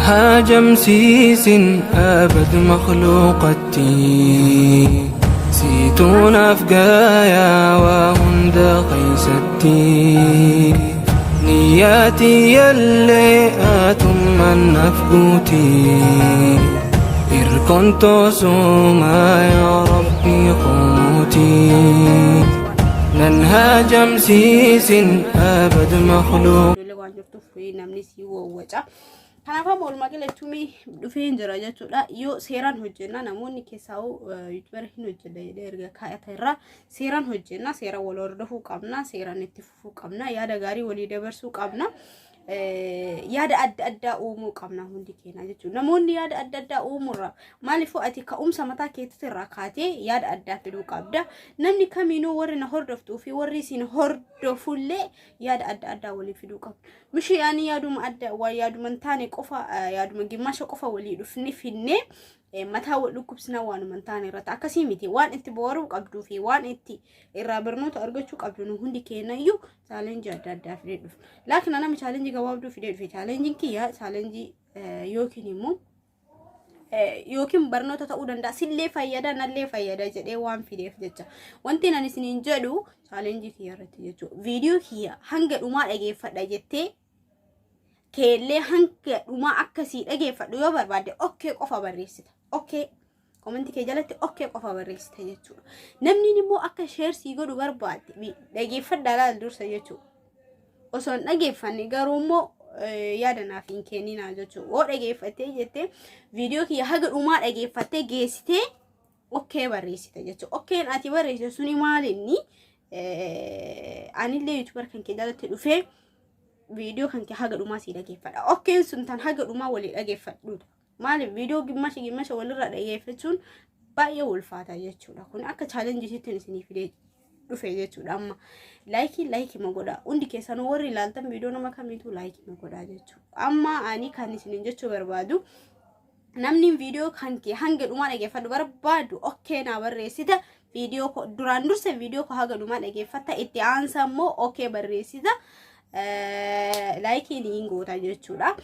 هاجم سيس أبد مخلوقتي سيتون أفقايا وهند قيستي نياتي يلي آتم من نفقوتي إركنت سوما يا ربي قوتي ننهاجم سيس أبد مخلوق kanaafaa walumaa galatti dhufee jira jechuudha. Yoo seeraan hojjenna namoonni keessaa yuutuubar hin hojjedha jedhee erga kaa'ata irraa seeraan hojjenna, seera wal hordofuu qabna, seeraan itti fufuu qabna, yaada gaarii walii dabarsuu qabna. Yaada adda addaa uumuu qabna hundi keenya jechuudha. Namoonni yaada adda addaa uumurra maaliif ati ka'umsa mataa keetti irraa kaatee yaada addaa fiduu qabda. Namni kamiinuu warri na hordoftuu fi warri isin hordofullee yaada adda addaa walii fiduu qabna. Mishi yaani yaaduma adda waa yaaduma taane qofa yaaduma gimmaasha qofa walii dhufni finne mataa wal dhukkubsina waan taane irratti akkasii miti waan itti booruu qabduu fi waan itti irraa barnoota argachuu qabdu nu hundi keenya iyyuu challenge adda addaa fidee dhufu. Laakiin anami challenge gabaabduu fidee dhufe challenge kiyya challenge yookiin immoo yookiin barnoota ta'uu danda'a sillee fayyada nallee fayyada jedhee waan fideef jecha wanti nan isiniin jedhu challenge kiyya irratti jechuudha. Viidiyoo kiyya hanga dhumaa dhageeffadha jettee keellee hanga dhumaa akkasii dhageeffadhu yoo barbaadde okay qofa barreessita. Okay comment kee jalatti okay qofa barreessita jechuudha. Namni immoo akka share sii godhu barbaadde dhageeffadha laal dursa jechuudha. Osoo dhageeffanne garuu immoo yaada naaf hin kennina jechuudha. Oo dhageeffattee jettee viidiyoo kiyya haga dhumaa dhageeffattee geessitee okay barreessita jechuudha. Okay ati barreessite suni maalinni anillee youtuber kan kee jalatti dhufee video kan kee haga dhumaa sii dhageeffadha. Okay sun tan haga dhumaa walii dhageeffadhuudha. Maali video gimmasha walirra dhageeffachuun baay'ee ulfaata jechuudha. Kun akka challenge sitti isinii fidee dhufe jechuudha. Amma like ma godha. Hundi keessan warri ilaaltan video nama kamiitu like ma godha jechuudha. Amma ani kan isiniin jechuu barbaadu namni video kan kee hanga dhumaa dhageeffadhu barbaadu okay na barreessita. Video ko duraan dursa video ko haga dhumaa dhageeffatta itti aansa immoo okay barreessita. Like ni ingota jechuudha.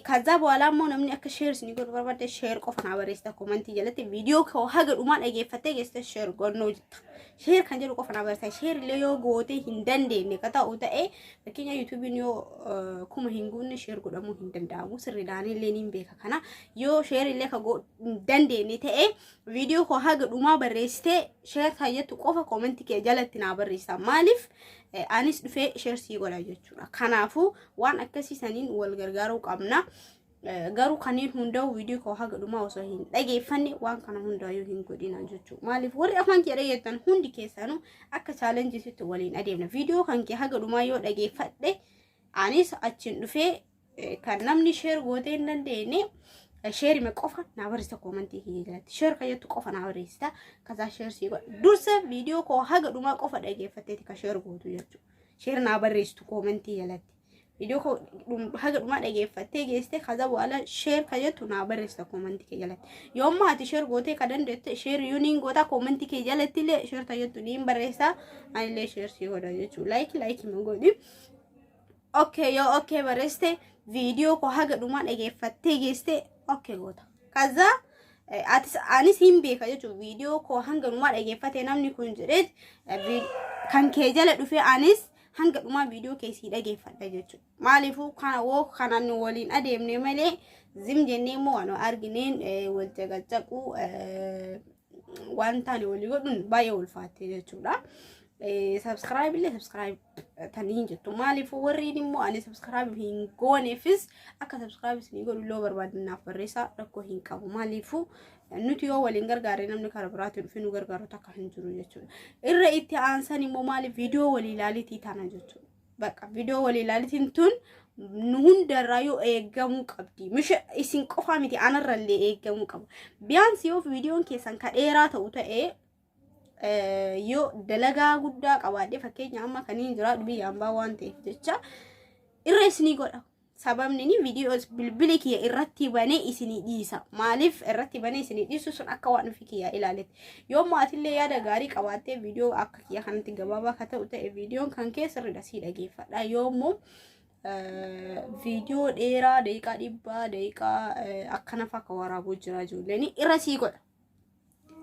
Kaza bwala mo namni akka share sini godhu barbaade share qofa na barreessita comment jalatti video ko haga dhumaa dhageeffatte geessa share godno jetta. Share kan jedhu qofa na barreessita. Share illee yoo goote hin dandeenye ka ta'u ta'e fakkeenya YouTube yoo kuma hin guunne share godhamuu hin danda'amu. Sirriidhaan illee niin beeka kana yoo share illee ka dandeenye ta'e video ko haga dhumaa barreessite share taayyetu qofa comment kee jalatti na barreessita. Maaliif anis dhufe share sii godha jechuudha. Kanaafu waan akkasiisaniin wal gargaaruu qabna. Garuu kanneen hundaa'u video ko haga dhumaa osoo hin dhageeffanne waan kana hundaa'uu hin godhina jechuudha. Maaliif warri afaan kee dhageettan hundi keessanuu akka challenge sitti waliin adeemna. Video kan kee haga dhumaa yoo dhageeffadhe anis achiin dhufe kan namni share gootee hin dandeenye share me qofa na barreessita comment kee jalatti. Share kayyatu qofa na barreessita. Kaza share sii godha. Dursa video ko haga dhumaa qofa dhageeffatteeti ka share gootu jechuudha. Share na barreessitu comment jalatti. Video ko haga dhumaa dhageeffattee geessite kaza bwala share kayyatu na barreessita comment kee jalatti. Yoomma ati share gootee ka dandeette share yuuniin goota comment kee jalatti illee share kayyatu niin barreessa anillee share sii godha jechuudha. Like ma godhi. Okay yo okay barreessite video ko haga dhumaa dhageeffattee geessite okay goota. Kaza anis hin beeka jechuudha. Video ko hanga dhumaa dhageeffattee namni kun jedheet kan kee jala dhufe anis hanga dhumaa video keesii dhageeffadha jechuudha. Maaliifuu kana woo kanan waliin adeemne malee zim jennee immoo waan argineen wal jagacaquu waan taane walii godhuun baay'ee ulfaatte jechuudha. Subscribe illee subscribe taniin jettu. Maaliifuu warri immoo ani subscribe hin gooneefis akka subscribe isinii godhu loo barbaadinaaf barreessaa rakkoo hin qabu. Maaliifuu nuti yoo waliin gargaaree namni karaa biraatti dhufe nu gargaaru takka hin jiru jechuudha. Irra itti aansan immoo maaliif video walii ilaalitii tana jechuudha. Bakka video walii ilaalitiin tun nu hundarraa yoo eegamuu qabdi. Misha isin qofa miti anarrallee eegamuu qaba. Biyyaansi yoo videoon keessan ka dheeraa ta'u ta'ee yoo dalagaa guddaa qabaadhe fakkeenya amma kaniin jira biyyaan baa waan ta'eef jecha irra isinii godha. Sababni ni videos bilbili kiyya irratti banee isinii dhiisa. Maaliif irratti banee isinii dhiisu sun akka waan fi kiyya ilaaletti. Yoo maatillee yaada gaarii qabaattee video akka kiyya kanatti gabaabaa ka ta'u ta'e videoon kan keessa irra sii dhageeffadha. Yoommoo video dheeraa daqiiqaa 100 daqiiqaa akkana fakka waraabuu jira ijoolleen irra sii godha.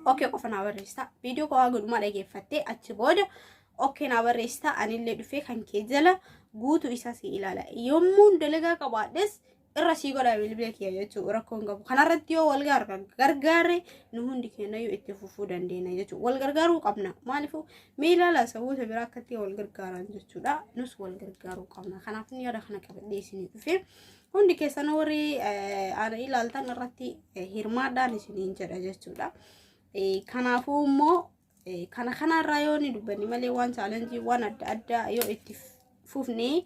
Okay qofa na barreessa video ko haa godhuma dhageeffattee achi booda okay na barreessa anillee dhufee kan kee jala guutuu isaa si ilaala. Yommuu dalagaa qabaadhes irra sii godha bilbila kiyya jechuudha rakkoon qabu. Kanarratti yoo wal gargaarre nu hundi keenya yoo itti fufuu dandeenya jechuudha. Wal gargaaruu qabna. Maaliifuu mee ilaala saboota biraa akkatti wal gargaaran jechuudha. Nus wal gargaaruu qabna. Kanaaf ni yaada kana qabadhee isinii dhufee hundi keessan warri ana ilaaltan irratti hirmaadhaan isiniin jedha jechuudha. Kanaafuu immoo kanarraa yoo ni dubbanni malee waan challenge waan adda addaa yoo itti fufnee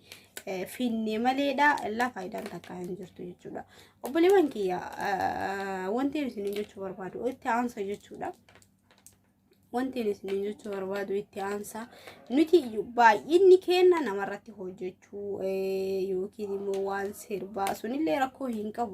finne maleedha la faayidaan takka hin jirtu jechuudha. Obboleewwan kiyya wanti isin jechuu barbaadu itti aansa jechuudha. Wanti isin jechuu barbaadu itti aansa nuti baay'inni kenna namarratti hojjechuu yookiin immoo waan sirbaa sunillee rakkoo hin qabu.